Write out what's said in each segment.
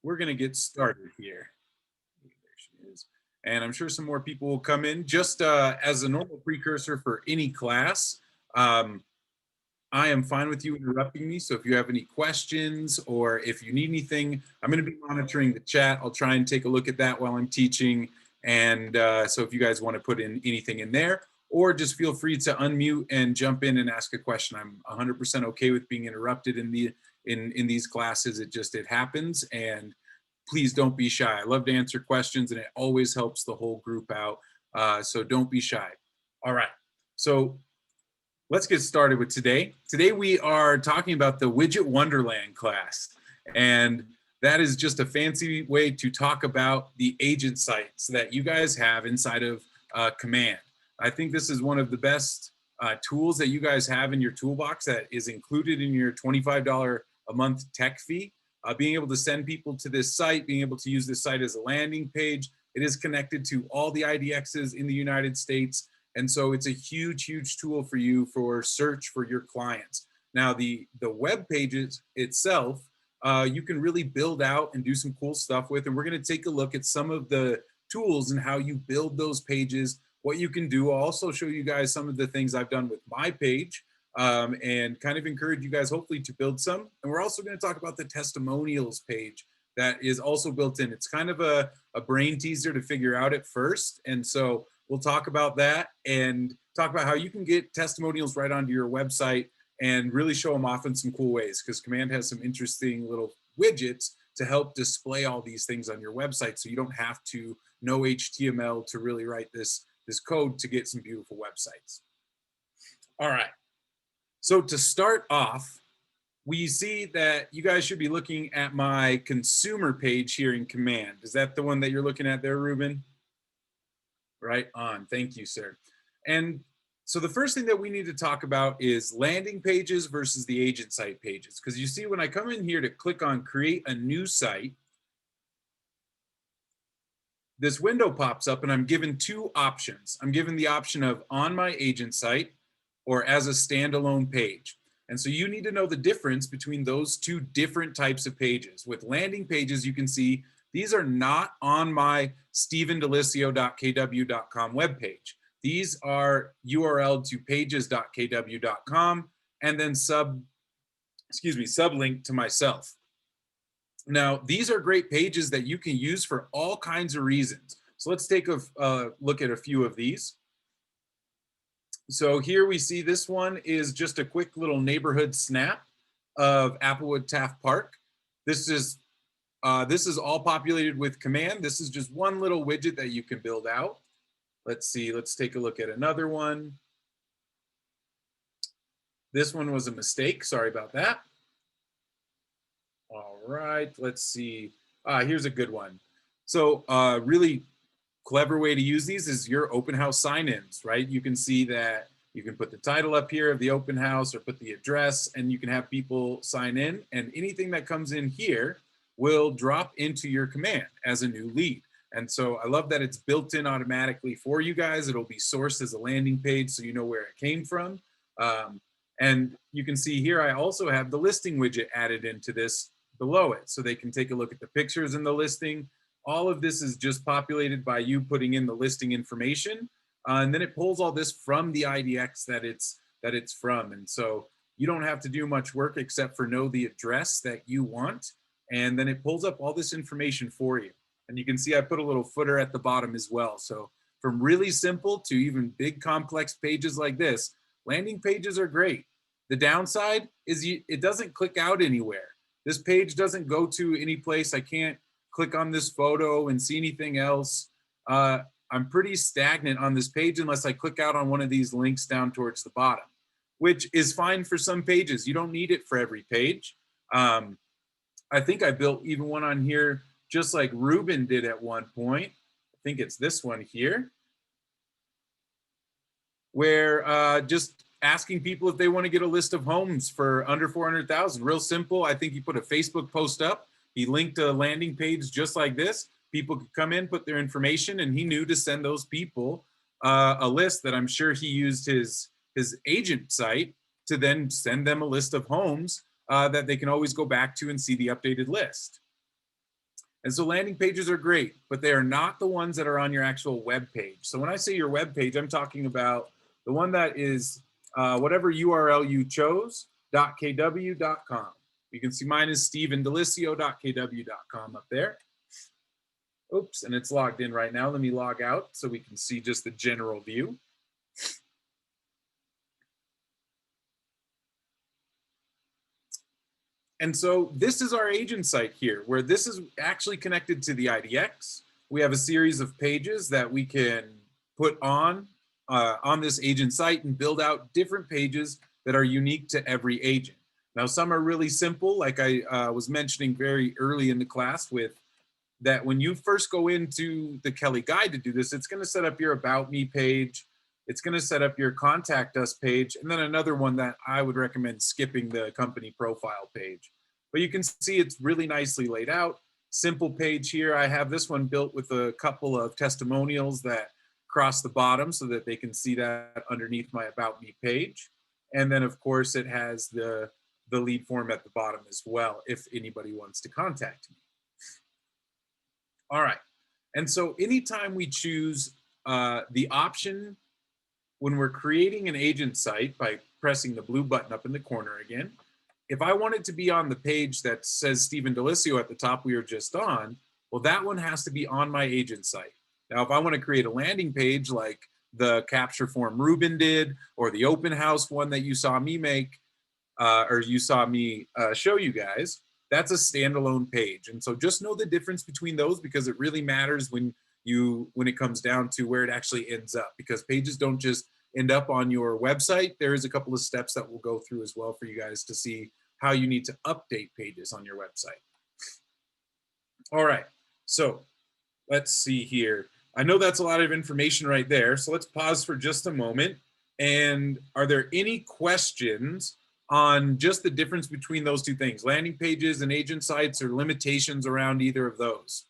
we're going to get started here. There she is. And I'm sure some more people will come in. Just as a normal precursor for any class, I am fine with you interrupting me. So if you have any questions or if you need anything, I'm going to be monitoring the chat. I'll try and take a look at that while I'm teaching. And so if you guys want to put in anything in there, or just feel free to unmute and jump in and ask a question. I'm 100% okay with being interrupted in these classes. It happens, and please don't be shy. I love to answer questions, and it always helps the whole group out. So don't be shy. All right. So let's get started with today. Today we are talking about the Widget Wonderland class, and that is just a fancy way to talk about the agent sites that you guys have inside of Command. I think this is one of the best tools that you guys have in your toolbox that is included in your $25 a month tech fee. Being able to send people to this site, being able to use this site as a landing page. It is connected to all the IDXs in the United States. And so it's a huge, huge tool for you for search for your clients. Now, the web pages itself, you can really build out and do some cool stuff with. And we're going to take a look at some of the tools and how you build those pages, what you can do. I'll also show you guys some of the things I've done with my page and kind of encourage you guys hopefully to build some. And we're also going to talk about the testimonials page that is also built in. It's kind of a brain teaser to figure out at first. And so we'll talk about that and talk about how you can get testimonials right onto your website and really show them off in some cool ways, because Command has some interesting little widgets to help display all these things on your website, so you don't have to know HTML to really write this code to get some beautiful websites. All right, so to start off, we see that you guys should be looking at my consumer page here in Command. Is that the one that you're looking at there, Ruben? Right on, thank you, sir. And so the first thing that we need to talk about is landing pages versus the agent site pages. Because you see, when I come in here to click on create a new site, this window pops up and I'm given two options. I'm given the option of on my agent site or as a standalone page. And so you need to know the difference between those two different types of pages. With landing pages, you can see these are not on my stevendelicio.kw.com webpage. These are URL to pages.kw.com and then sublink to myself. Now, these are great pages that you can use for all kinds of reasons. So let's take a look at a few of these. So here we see this one is just a quick little neighborhood snap of Applewood Taft Park. This is all populated with Command. This is just one little widget that you can build out. Let's see, let's take a look at another one. This one was a mistake, sorry about that. All right, let's see. Here's a good one. So really clever way to use these is your open house sign-ins, right? You can see that you can put the title up here of the open house or put the address, and you can have people sign in, and anything that comes in here will drop into your Command as a new lead. And so I love that it's built in automatically for you guys. It'll be sourced as a landing page so you know where it came from. And you can see here, I also have the listing widget added into this below it, so they can take a look at the pictures in the listing. All of this is just populated by you putting in the listing information. And then it pulls all this from the IDX that it's from. And so you don't have to do much work except for know the address that you want. And then it pulls up all this information for you. And you can see I put a little footer at the bottom as well. So from really simple to even big complex pages like this, landing pages are great. The downside is it doesn't click out anywhere. This page doesn't go to any place. I can't click on this photo and see anything else. I'm pretty stagnant on this page unless I click out on one of these links down towards the bottom, which is fine for some pages. You don't need it for every page. I think I built even one on here just like Ruben did at one point. I think it's this one here, where just asking people if they want to get a list of homes for under 400,000. Real simple. I think he put a Facebook post up. He linked a landing page just like this. People could come in, put their information, and he knew to send those people a list that I'm sure he used his agent site to then send them a list of homes that they can always go back to and see the updated list. And so landing pages are great, but they are not the ones that are on your actual web page. So when I say your web page, I'm talking about the one that is whatever URL you chose, .kw.com. You can see mine is stevendelicio.kw.com up there. Oops, and it's logged in right now. Let me log out so we can see just the general view. And so this is our agent site here, where this is actually connected to the IDX. We have a series of pages that we can put on this agent site and build out different pages that are unique to every agent. Now, some are really simple, like I was mentioning very early in the class with that when you first go into the Kelly Guide to do this, it's going to set up your About Me page. It's going to set up your Contact Us page, and then another one that I would recommend skipping, the company profile page. But you can see it's really nicely laid out. Simple page here. I have this one built with a couple of testimonials that cross the bottom so that they can see that underneath my About Me page. And then, of course, it has the lead form at the bottom as well if anybody wants to contact me. All right. And so anytime we choose the option when we're creating an agent site by pressing the blue button up in the corner again, if I want it to be on the page that says Steven Delicio at the top we were just on, well, that one has to be on my agent site. Now, if I want to create a landing page like the capture form Ruben did, or the open house one that you saw me make, or you saw me show you guys, that's a standalone page. And so just know the difference between those, because it really matters when it comes down to where it actually ends up, because pages don't just end up on your website. There is a couple of steps that we'll go through as well for you guys to see how you need to update pages on your website. All right, so let's see here. I know that's a lot of information right there, so let's pause for just a moment. And are there any questions on just the difference between those two things, landing pages and agent sites, or limitations around either of those?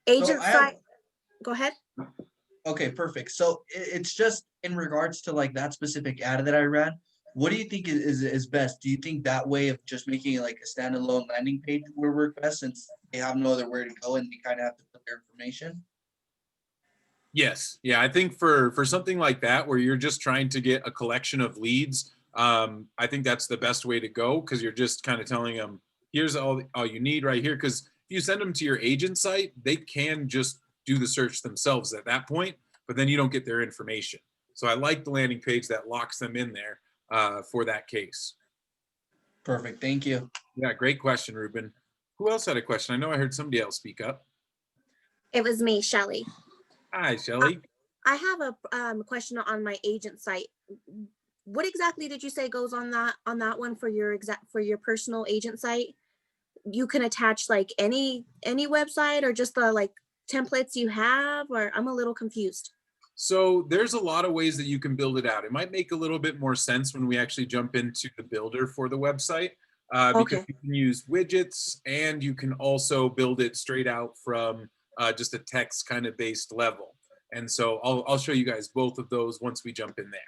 Agent site, go ahead. Okay, perfect. So it's just in regards to like that specific ad that I ran. What do you think is best? Do you think that way of just making it like a standalone landing page would work best, since they have no other where to go and they kind of have to put their information? Yes. Yeah, I think for something like that, where you're just trying to get a collection of leads, I think that's the best way to go, because you're just kind of telling them, here's all you need right here. Because if you send them to your agent site, they can just do the search themselves at that point, but then you don't get their information. So I like the landing page that locks them in there for that case. Perfect. Thank you. Yeah, great question, Ruben. Who else had a question? I know I heard somebody else speak up. It was me, Shelly. Hi, Shelly. I have a question on my agent site. What exactly did you say goes on that one for your personal agent site? You can attach like any website, or just the like templates you have, or I'm a little confused. So there's a lot of ways that you can build it out. It might make a little bit more sense when we actually jump into the builder for the website, because you can use widgets, and you can also build it straight out from just a text kind of based level. And so I'll show you guys both of those once we jump in there.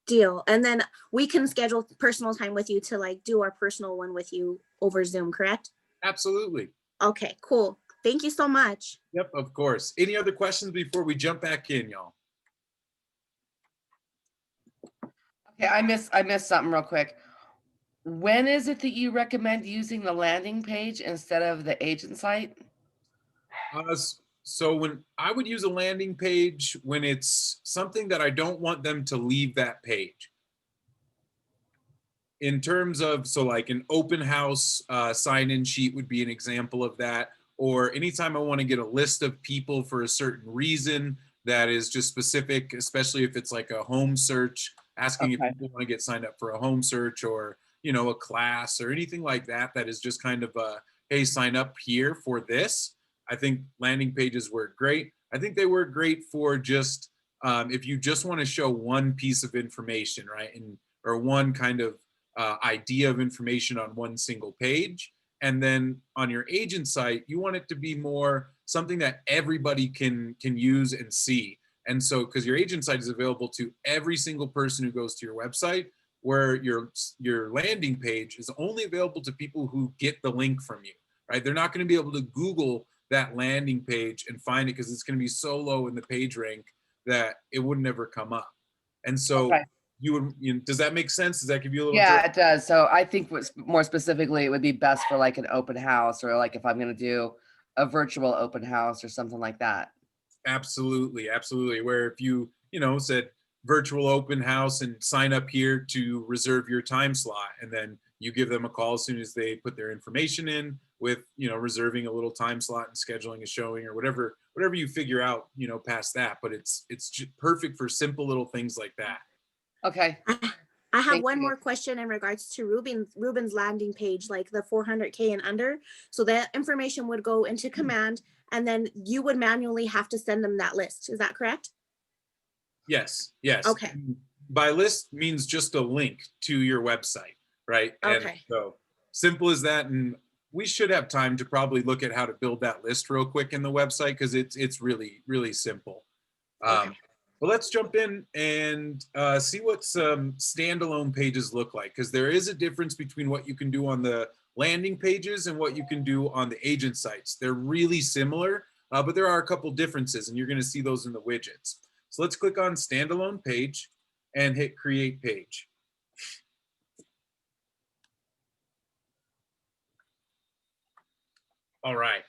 Deal. And then we can schedule personal time with you to like do our personal one with you over Zoom, correct? Absolutely. Okay, cool. Thank you so much. Yep, of course. Any other questions before we jump back in, y'all? Okay, I missed something real quick. When is it that you recommend using the landing page instead of the agent site? So when I would use a landing page when it's something that I don't want them to leave that page. In terms of, so like an open house sign-in sheet would be an example of that. Or anytime I want to get a list of people for a certain reason that is just specific, especially if it's like a home search, asking if people want to get signed up for a home search, or, you know, a class or anything like that, that is just kind of a, hey, sign up here for this. I think landing pages work great. I think they work great for just if you just want to show one piece of information, right? Or one kind of idea of information on one single page. And then on your agent site, you want it to be more something that everybody can use and see. And so, because your agent site is available to every single person who goes to your website, where your landing page is only available to people who get the link from you, right? They're not going to be able to Google that landing page and find it because it's going to be so low in the page rank that it would never come up. And so Okay. does that make sense? Does that give you a little Yeah, it does. So I think what's more specifically, it would be best for like an open house, or like if I'm going to do a virtual open house or something like that. Absolutely, absolutely. Where if you said virtual open house and sign up here to reserve your time slot, and then you give them a call as soon as they put their information in with reserving a little time slot and scheduling a showing or whatever you figure out past that. But it's perfect for simple little things like that. Okay. I have Thank one you. more question in regards to Ruben's landing page, like the 400K and under. So that information would go into command, and then you would manually have to send them that list. Is that correct? Yes, yes. Okay. By list means just a link to your website, right? And Okay. so simple as that. And we should have time to probably look at how to build that list real quick in the website because it's really, really simple. Okay. But let's jump in and see what some standalone pages look like, because there is a difference between what you can do on the landing pages and what you can do on the agent sites. They're really similar, but there are a couple differences, and you're going to see those in the widgets. So let's click on standalone page and hit create page. All right.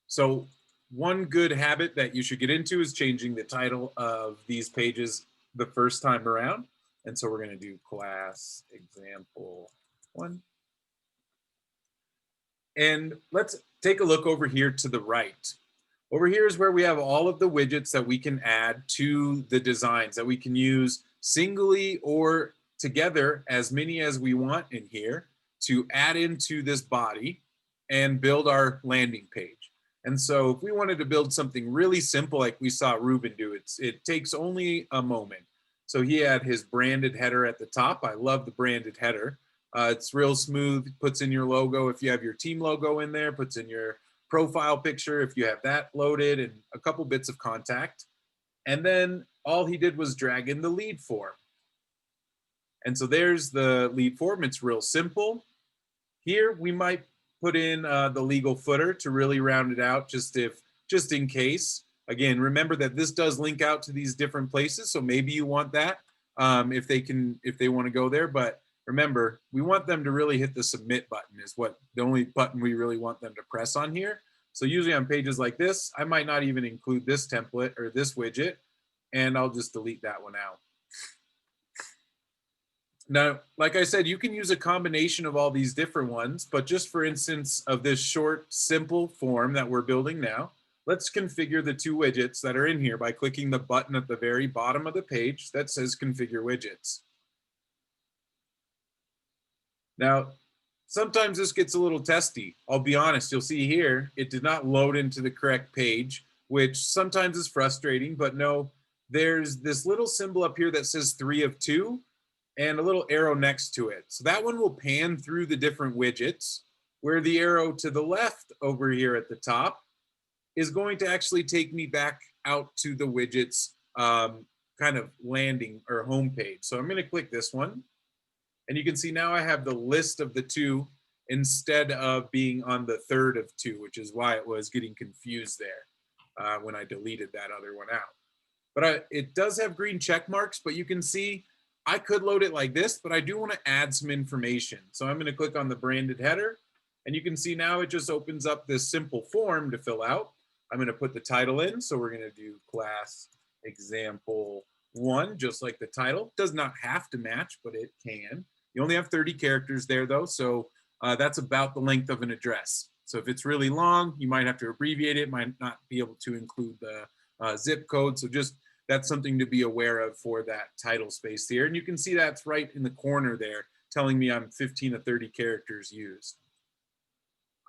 So one good habit that you should get into is changing the title of these pages the first time around. And so we're going to do class example 1. And let's take a look over here to the right. Over here is where we have all of the widgets that we can add to the designs that we can use singly or together, as many as we want in here, to add into this body and build our landing page. And so if we wanted to build something really simple like we saw Ruben do, it takes only a moment. So he had his branded header at the top. I love the branded header. It's real smooth, puts in your logo. If you have your team logo in there, puts in your profile picture if you have that loaded, and a couple bits of contact. And then all he did was drag in the lead form. And so there's the lead form. It's real simple. Here we might put in the legal footer to really round it out, just in case. Again, remember that this does link out to these different places, so maybe you want that if they want to go there. But remember, we want them to really hit the submit button is what the only button we really want them to press on here. So usually on pages like this, I might not even include this template or this widget, and I'll just delete that one out. Now, like I said, you can use a combination of all these different ones, but just for instance of this short, simple form that we're building now, let's configure the 2 widgets that are in here by clicking the button at the very bottom of the page that says configure widgets. Now, sometimes this gets a little testy. I'll be honest, you'll see here, it did not load into the correct page, which sometimes is frustrating, but no, there's this little symbol up here that says 3 of 2. And a little arrow next to it. So that one will pan through the different widgets, where the arrow to the left over here at the top is going to actually take me back out to the widgets kind of landing or home page. So I'm going to click this one, and you can see now I have the list of the 2 instead of being on the 3rd of 2, which is why it was getting confused there when I deleted that other one out. But it does have green check marks, but you can see I could load it like this, but I do want to add some information. So I'm going to click on the branded header, and you can see now it just opens up this simple form to fill out. I'm going to put the title in. So we're going to do class example 1, just like the title. Does not have to match, but it can. You only have 30 characters there though. So that's about the length of an address. So if it's really long, you might have to abbreviate it, might not be able to include the zip code. So just that's something to be aware of for that title space here. And you can see that's right in the corner there, telling me I'm 15 of 30 characters used.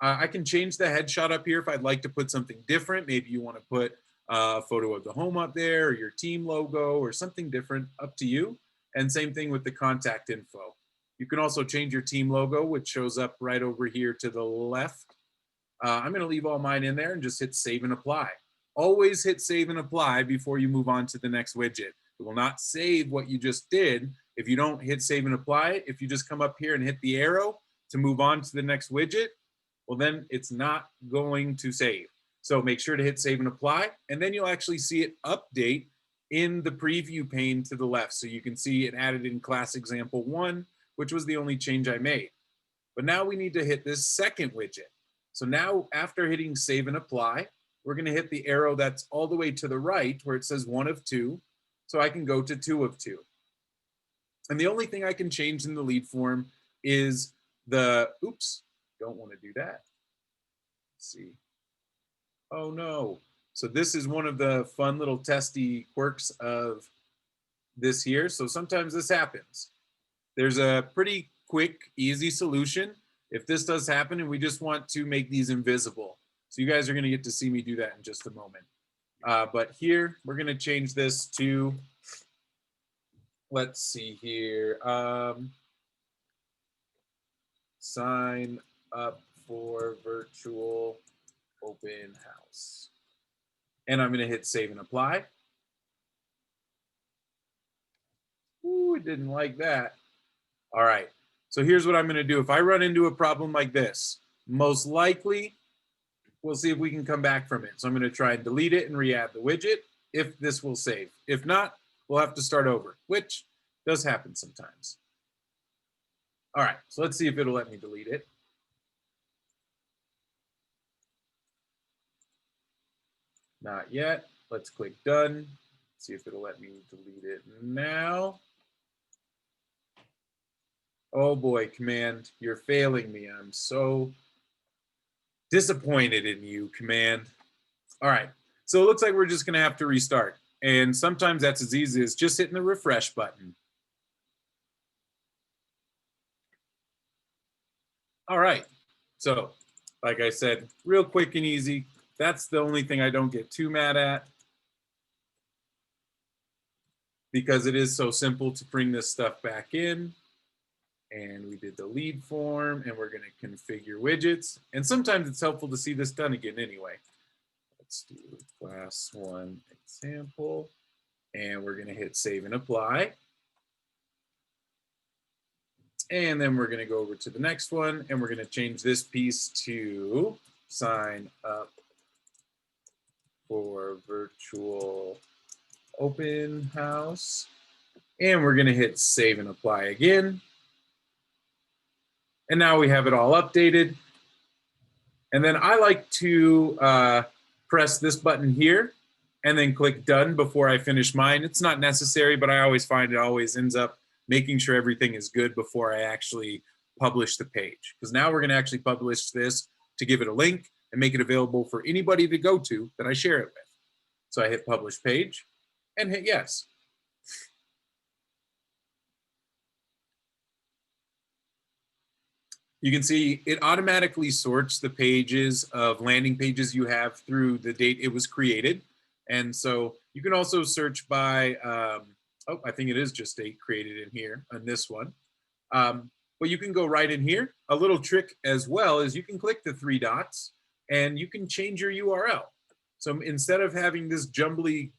I can change the headshot up here if I'd like to put something different. Maybe you want to put a photo of the home up there, or your team logo, or something different, up to you. And same thing with the contact info. You can also change your team logo, which shows up right over here to the left. I'm going to leave all mine in there and just hit save and apply. Always hit save and apply before you move on to the next widget. It will not save what you just did If you don't hit save and apply, if you just come up here and hit the arrow to move on to the next widget, well, then it's not going to save. So make sure to hit save and apply, and then you'll actually see it update in the preview pane to the left. So you can see it added in class example 1, which was the only change I made. But now we need to hit this second widget. So now after hitting save and apply, we're going to hit the arrow that's all the way to the right where it says 1 of 2. So I can go to 2 of 2. And the only thing I can change in the lead form is the, oops, don't want to do that. Let's see. Oh no. So this is one of the fun little testy quirks of this here. So sometimes this happens. There's a pretty quick, easy solution if this does happen and we just want to make these invisible. So you guys are going to get to see me do that in just a moment. But here, we're going to change this to, let's see here, sign up for virtual open house. And I'm going to hit save and apply. Ooh, it didn't like that. All right, so here's what I'm going to do. If I run into a problem like this, most likely, we'll see if we can come back from it. So I'm going to try and delete it and re-add the widget if this will save. If not, we'll have to start over, which does happen sometimes. All right, so let's see if it'll let me delete it. Not yet. Let's click done. See if it'll let me delete it now. Oh boy, Command, you're failing me. I'm so disappointed in you, Command. All right, so it looks like we're just gonna have to restart. And sometimes that's as easy as just hitting the refresh button. All right, so like I said, real quick and easy. That's the only thing I don't get too mad at, because it is so simple to bring this stuff back in. And we did the lead form, and we're going to configure widgets. And sometimes it's helpful to see this done again anyway. Let's do class 1 example, and we're going to hit save and apply. And then we're going to go over to the next one, and we're going to change this piece to sign up for virtual open house. And we're going to hit save and apply again. And now we have it all updated. And then I like to press this button here and then click done before I finish mine. It's not necessary, but I always find it always ends up making sure everything is good before I actually publish the page. Because now we're going to actually publish this to give it a link and make it available for anybody to go to that I share it with. So I hit publish page and hit yes. You can see it automatically sorts the pages of landing pages you have through the date it was created. And so you can also search by, oh, I think it is just date created in here on this one. But you can go right in here. A little trick as well is you can click the 3 dots and you can change your URL. So instead of having this jumbly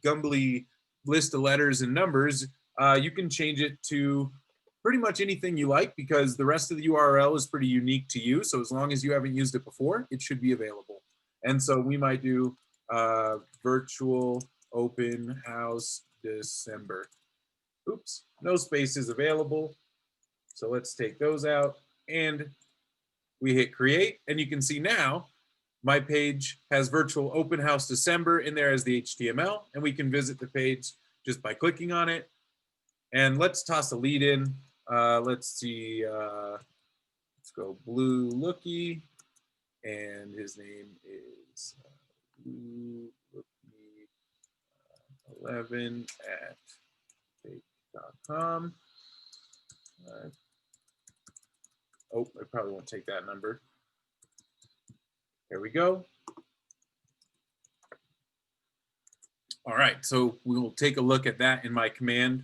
list of letters and numbers, you can change it to pretty much anything you like, because the rest of the URL is pretty unique to you. So as long as you haven't used it before, it should be available. And so we might do virtual open house December. Oops, no spaces available. So let's take those out and we hit create. And you can see now my page has virtual open house December in there as the HTML, and we can visit the page just by clicking on it. And let's toss a lead in. Let's see, let's go Blue Lookie, and his name is Blue Lookie 11 at fake.com. Oh, I probably won't take that number. There we go. All right, so we will take a look at that in my command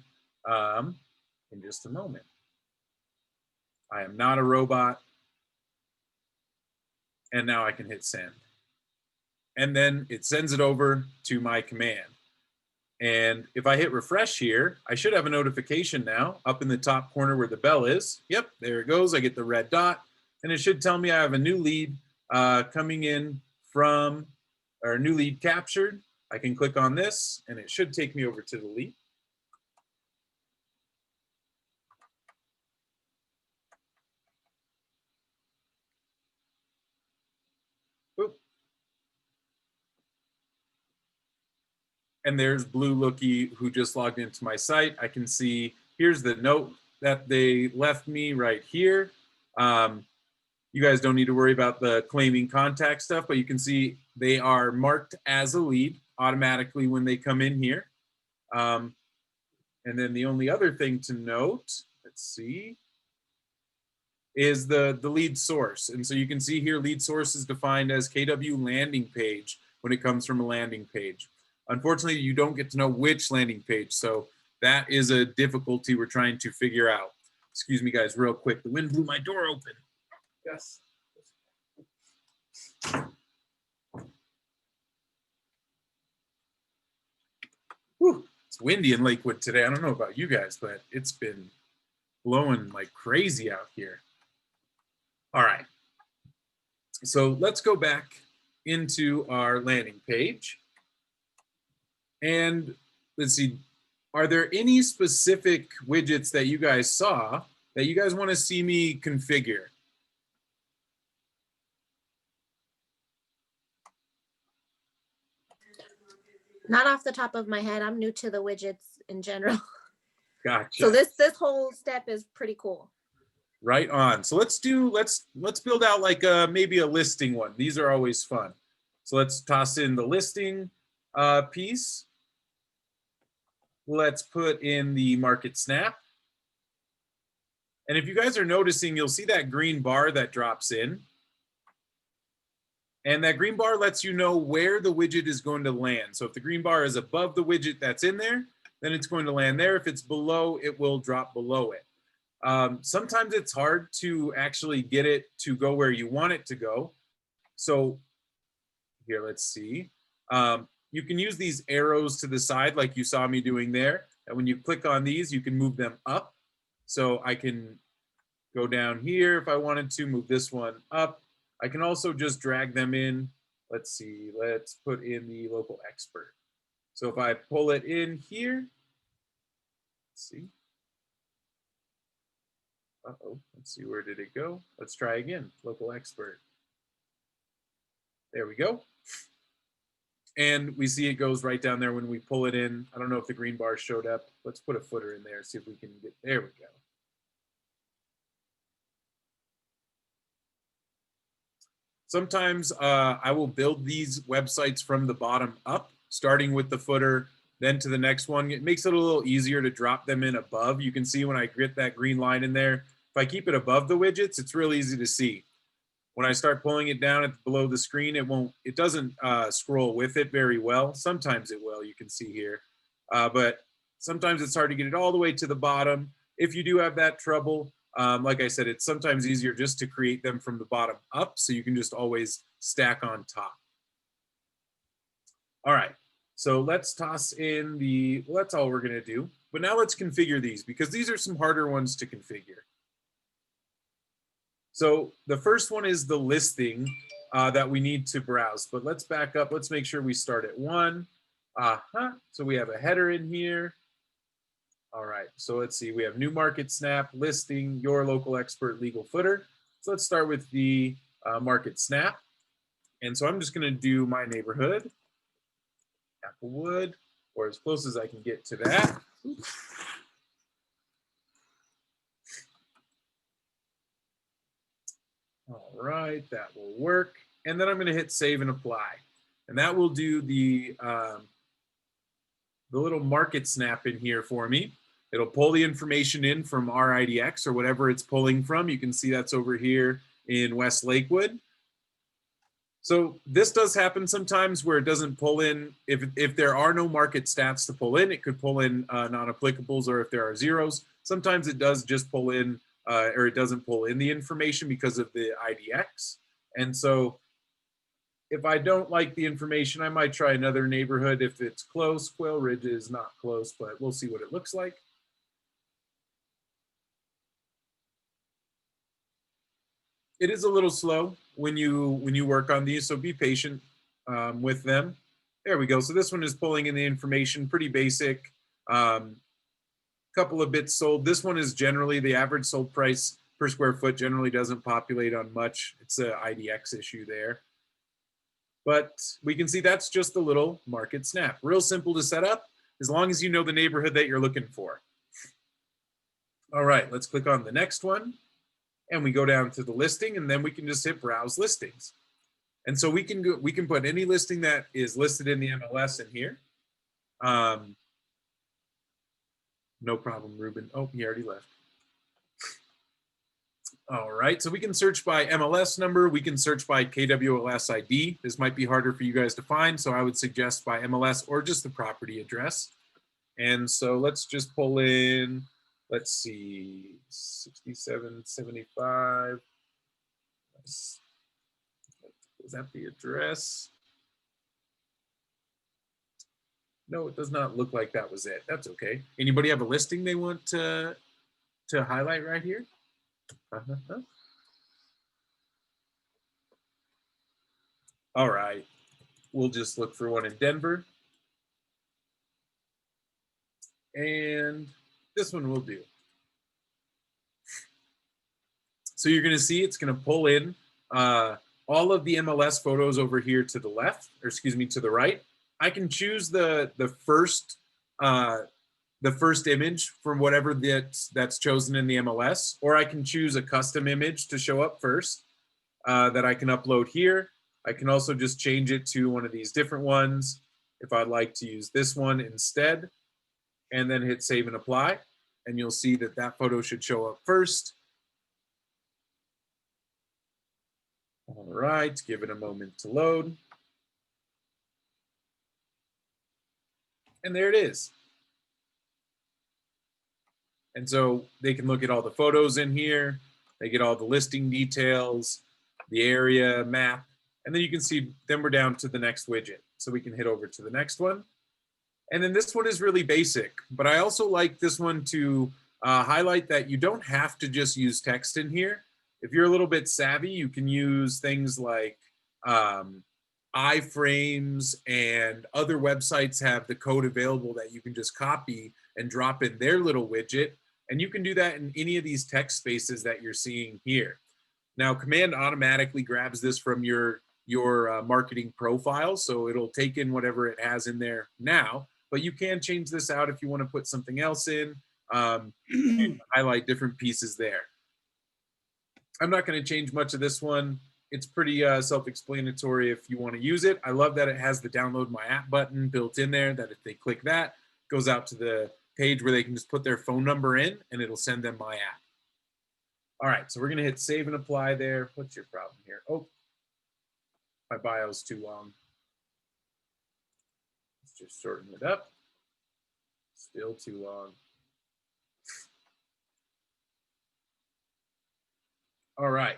in just a moment. I am not a robot. And now I can hit send. And then it sends it over to my command. And if I hit refresh here, I should have a notification now up in the top corner where the bell is. Yep, there it goes. I get the red dot, and it should tell me I have a new lead coming in from, or a new lead captured. I can click on this, and it should take me over to the lead. Oop. And there's Blue Lookie, who just logged into my site. I can see, here's the note that they left me right here. You guys don't need to worry about the claiming contact stuff, but you can see they are marked as a lead automatically when they come in here. And then the only other thing to note, let's see, is the lead source. And so you can see here, lead source is defined as KW landing page when it comes from a landing page. Unfortunately, you don't get to know which landing page. So that is a difficulty we're trying to figure out. Excuse me, guys, real quick. The wind blew my door open. Yes. Whew, it's windy in Lakewood today. I don't know about you guys, but it's been blowing like crazy out here. All right. So let's go back into our landing page. And let's see, are there any specific widgets that you guys saw that you guys want to see me configure? Not off the top of my head. I'm new to the widgets in general. Gotcha. So this whole step is pretty cool. Right on. So let's build out like maybe a listing one. These are always fun. So let's toss in the listing piece. Let's put in the market snap. And if you guys are noticing, you'll see that green bar that drops in. And that green bar lets you know where the widget is going to land. So if the green bar is above the widget that's in there, then it's going to land there. If it's below, it will drop below it. Sometimes it's hard to actually get it to go where you want it to go. So here, let's see. You can use these arrows to the side like you saw me doing there. And when you click on these, you can move them up. So I can go down here if I wanted to, move this one up. I can also just drag them in. Let's see, let's put in the local expert. So if I pull it in here, let's see. Uh-oh, let's see, where did it go? Let's try again, local expert. There we go. And we see it goes right down there when we pull it in. I don't know if the green bar showed up. Let's put a footer in there, see if we can get, there we go. Sometimes I will build these websites from the bottom up, starting with the footer, then to the next one. It makes it a little easier to drop them in above. You can see when I get that green line in there, if I keep it above the widgets, it's really easy to see. When I start pulling it down at below the screen, it doesn't scroll with it very well. Sometimes it will, you can see here. But sometimes it's hard to get it all the way to the bottom. If you do have that trouble, like I said, it's sometimes easier just to create them from the bottom up so you can just always stack on top. All right, so let's toss in the, well, that's all we're gonna do. But now let's configure these because these are some harder ones to configure. So the first one is the listing that we need to browse, but let's back up. Let's make sure we start at 1. So we have a header in here. All right, so let's see, we have new market snap, listing, your local expert, legal footer. So let's start with the market snap. And so I'm just gonna do my neighborhood, Applewood, or as close as I can get to that. Oops. All right, that will work. And then I'm gonna hit save and apply. And that will do the little market snap in here for me. It'll pull the information in from RIDX or whatever it's pulling from. You can see that's over here in West Lakewood. So this does happen sometimes where it doesn't pull in, if there are no market stats to pull in, it could pull in non-applicables, or if there are zeros. Sometimes it does just pull in, or it doesn't pull in the information because of the IDX. And so if I don't like the information, I might try another neighborhood if it's close. Quail Ridge is not close, but we'll see what it looks like. It is a little slow when you work on these, so be patient with them. There we go. So this one is pulling in the information, pretty basic. Couple of bits sold. This one is generally the average sold price per square foot generally doesn't populate on much. It's a IDX issue there. But we can see that's just a little market snap. Real simple to set up as long as you know the neighborhood that you're looking for. All right, let's click on the next one. And we go down to the listing, and then we can just hit browse listings. And so we can put any listing that is listed in the MLS in here. No problem, Ruben. Oh, he already left. All right, so we can search by MLS number. We can search by KWLS ID. This might be harder for you guys to find, so I would suggest by MLS or just the property address. And so let's just pull in, let's see, 6775. Is that the address? No, it does not look like that was it. That's okay. Anybody have a listing they want to highlight right here? All right. We'll just look for one in Denver. And this one will do. So you're going to see it's going to pull in all of the MLS photos over here to the left, or excuse me, to the right. I can choose the first image from whatever that's chosen in the MLS, or I can choose a custom image to show up first that I can upload here. I can also just change it to one of these different ones if I'd like to use this one instead, and then hit save and apply. And you'll see that that photo should show up first. All right, give it a moment to load. And there it is. And so they can look at all the photos in here. They get all the listing details, the area map, and then you can see, then we're down to the next widget. So we can hit over to the next one. And then this one is really basic, but I also like this one to highlight that you don't have to just use text in here. If you're a little bit savvy, you can use things like iframes, and other websites have the code available that you can just copy and drop in their little widget. And you can do that in any of these text spaces that you're seeing here. Now, Command automatically grabs this from your marketing profile, so it'll take in whatever it has in there now, but you can change this out if you want to put something else in, and highlight different pieces there. I'm not going to change much of this one. It's pretty self-explanatory if you want to use it. I love that it has the download my app button built in there, that if they click that, it goes out to the page where they can just put their phone number in and it'll send them my app. All right, so we're going to hit save and apply there. What's your problem here? Oh, my bio's too long. Let's just shorten it up. Still too long. All right.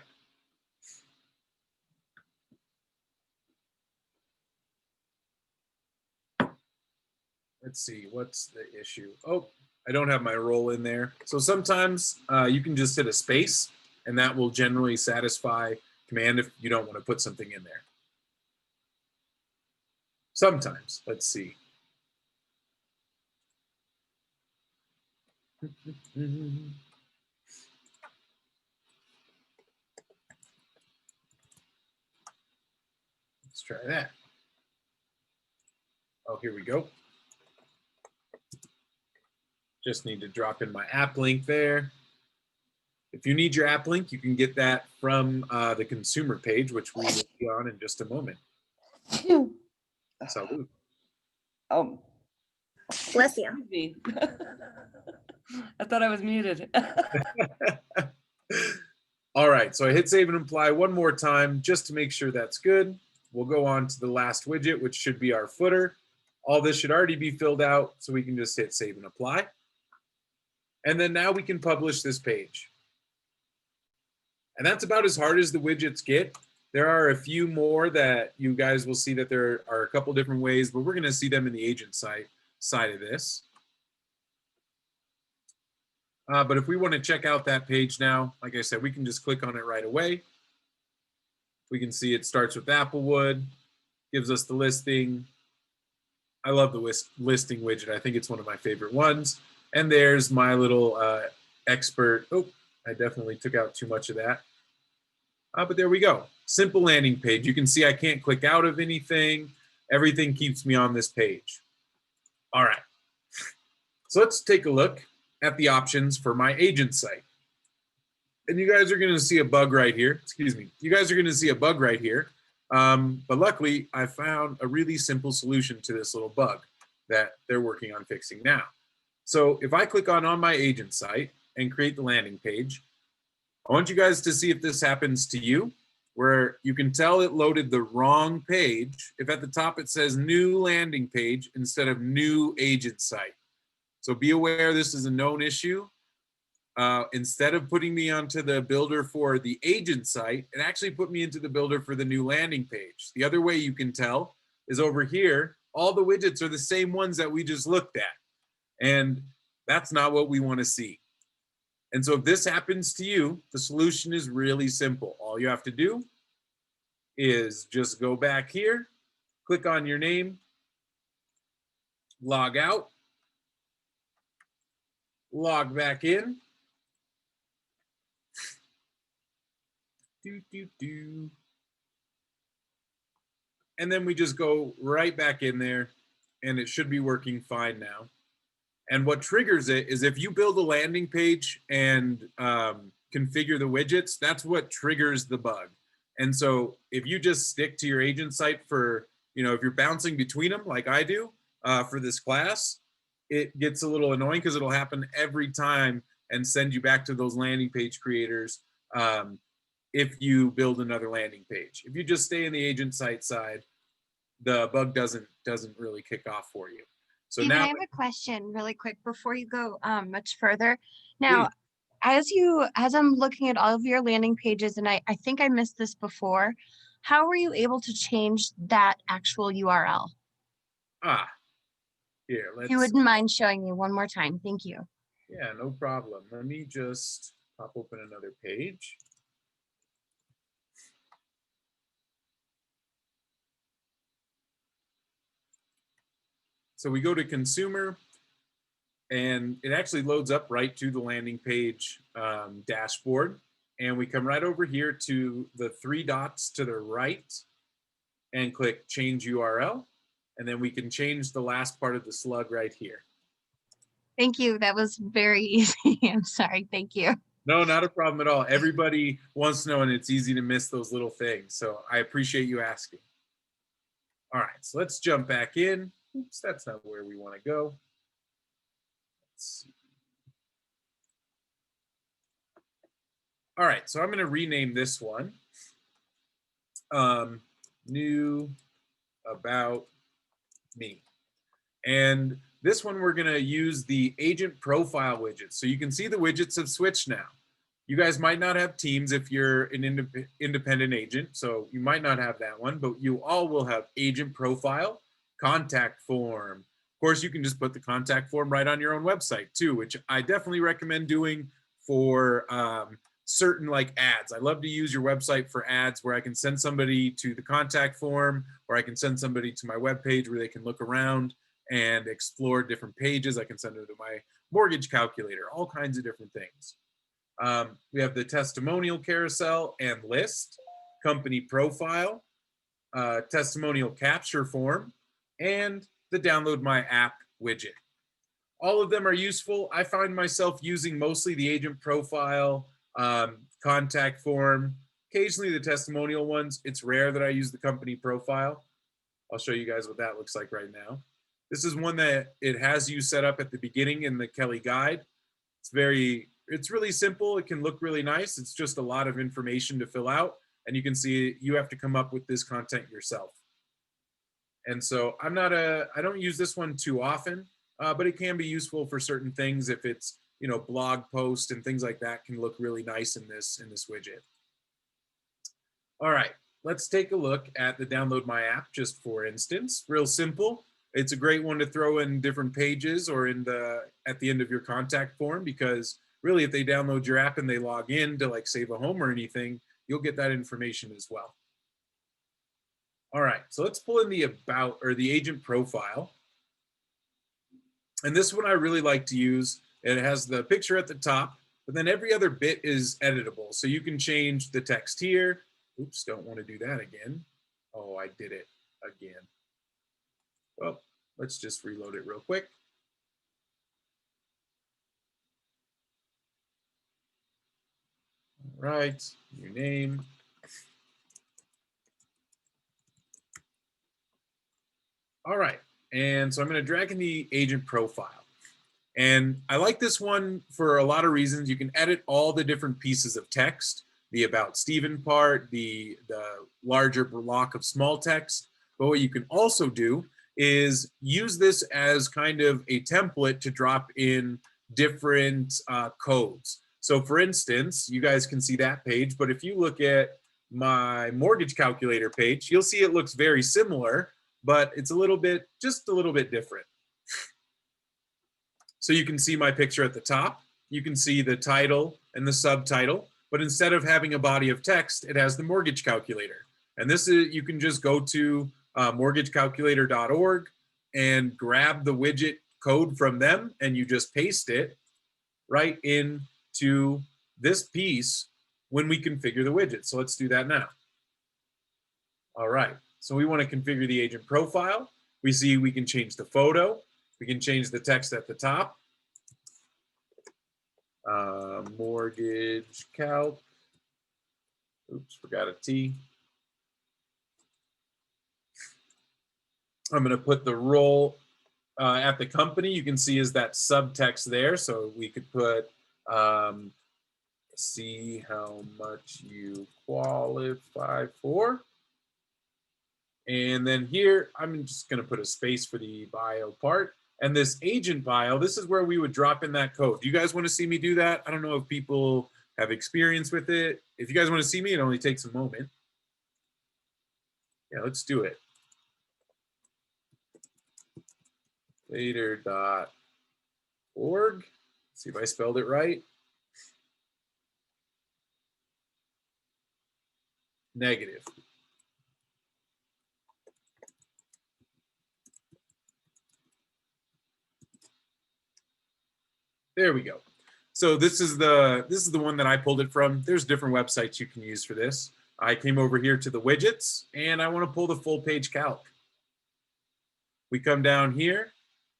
Let's see, what's the issue? Oh, I don't have my role in there. So sometimes you can just hit a space and that will generally satisfy Command if you don't want to put something in there. Sometimes, let's see. Let's try that. Oh, here we go. Just need to drop in my app link there. If you need your app link, you can get that from the consumer page, which we will be on in just a moment. Salud. Oh, Bless you. excuse me. I thought I was muted. All right, so I hit save and apply one more time just to make sure that's good. We'll go on to the last widget, which should be our footer. All this should already be filled out, so we can just hit save and apply. And then now we can publish this page. And that's about as hard as the widgets get. There are a few more that you guys will see that there are a couple different ways, but we're going to see them in the agent side of this. But if we want to check out that page now, like I said, we can just click on it right away. We can see it starts with Applewood, gives us the listing. I love the listing widget. I think it's one of my favorite ones. And there's my little expert. Oh, I definitely took out too much of that. But there we go. Simple landing page. You can see I can't click out of anything. Everything keeps me on this page. All right. So let's take a look at the options for my agent site. And you guys are going to see a bug right here. Excuse me. You guys are going to see a bug right here. But luckily, I found a really simple solution to this little bug that they're working on fixing now. So if I click on my agent site and create the landing page, I want you guys to see if this happens to you, where you can tell it loaded the wrong page if at the top it says new landing page instead of new agent site. So be aware this is a known issue. Instead of putting me onto the builder for the agent site, it actually put me into the builder for the new landing page. The other way you can tell is over here, all the widgets are the same ones that we just looked at. And that's not what we want to see. And so if this happens to you, the solution is really simple. All you have to do is just go back here, click on your name, log out, log back in. And then we just go right back in there and it should be working fine now. And what triggers it is if you build a landing page and configure the widgets, that's what triggers the bug. And so if you just stick to your agent site for, if you're bouncing between them like I do for this class, it gets a little annoying because it'll happen every time and send you back to those landing page creators if you build another landing page. If you just stay in the agent site side, the bug doesn't really kick off for you. So Steven, now I have a question really quick before you go much further. Now, as I'm looking at all of your landing pages, and I think I missed this before, how were you able to change that actual URL? Here, If you wouldn't mind showing me one more time. Thank you. Yeah, no problem. Let me just pop open another page. So we go to consumer and it actually loads up right to the landing page dashboard. And we come right over here to the 3 dots to the right and click change URL. And then we can change the last part of the slug right here. Thank you. That was very easy. I'm sorry. Thank you. No, not a problem at all. Everybody wants to know, and it's easy to miss those little things. So I appreciate you asking. All right, so let's jump back in. Oops, that's not where we want to go. Let's see. All right, so I'm going to rename this one. New about me. And this one, we're going to use the agent profile widget. So you can see the widgets have switched now. You guys might not have teams if you're an independent agent, so you might not have that one, but you all will have agent profile, contact form. Of course, you can just put the contact form right on your own website too, which I definitely recommend doing for certain like ads. I love to use your website for ads where I can send somebody to the contact form, or I can send somebody to my webpage where they can look around and explore different pages. I can send them to my mortgage calculator, all kinds of different things. We have the testimonial carousel and list, company profile, testimonial capture form, and the download my app widget. All of them are useful. I find myself using mostly the agent profile, contact form, occasionally the testimonial ones. It's rare that I use the company profile. I'll show you guys what that looks like right now. This is one that it has you set up at the beginning in the Kelly guide. It's really simple. It can look really nice. It's just a lot of information to fill out. And you can see you have to come up with this content yourself. And so I don't use this one too often, but it can be useful for certain things. If it's, blog posts and things like that can look really nice in this widget. All right, let's take a look at the download my app, just for instance. Real simple. It's a great one to throw in different pages or in at the end of your contact form, because really if they download your app and they log in to like save a home or anything, you'll get that information as well. All right, so let's pull in the about or the agent profile. And this one I really like to use. It has the picture at the top, but then every other bit is editable. So you can change the text here. Oops, don't want to do that again. Oh, I did it again. Well, let's just reload it real quick. All right, new name. All right, and so I'm going to drag in the agent profile. And I like this one for a lot of reasons. You can edit all the different pieces of text, the About Steven part, the larger block of small text. But what you can also do is use this as kind of a template to drop in different codes. So for instance, you guys can see that page, but if you look at my mortgage calculator page, you'll see it looks very similar, but it's just a little bit different. So you can see my picture at the top, you can see the title and the subtitle, but instead of having a body of text, it has the mortgage calculator. And this is, you can just go to mortgagecalculator.org and grab the widget code from them, and you just paste it right into this piece when we configure the widget. So let's do that now. All right, so we want to configure the agent profile. We see we can change the photo. We can change the text at the top. Mortgage calc. Oops, forgot a T. I'm going to put the role at the company. You can see is that subtext there. So we could put see how much you qualify for. And then here, I'm just going to put a space for the bio part. And this agent bio, this is where we would drop in that code. Do you guys want to see me do that? I don't know if people have experience with it. If you guys want to see me, it only takes a moment. Yeah, let's do it. Later.org. See if I spelled it right. Negative. There we go. So this is the one that I pulled it from. There's different websites you can use for this. I came over here to the widgets and I want to pull the full page calc. We come down here.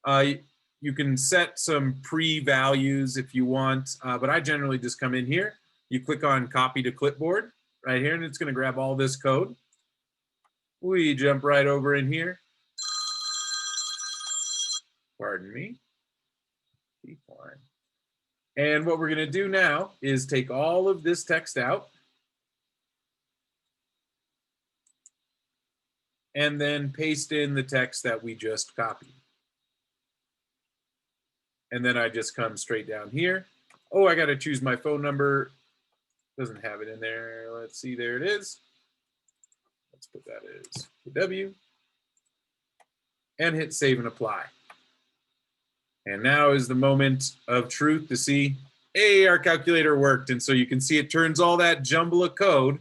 You can set some pre-values if you want, but I generally just come in here. You click on copy to clipboard right here, and it's going to grab all this code. We jump right over in here. Pardon me. And what we're going to do now is take all of this text out and then paste in the text that we just copied. And then I just come straight down here. Oh, I got to choose my phone number. Doesn't have it in there. Let's see, there it is. Let's put that as W and hit save and apply. And now is the moment of truth to see, hey, our calculator worked. And so you can see it turns all that jumble of code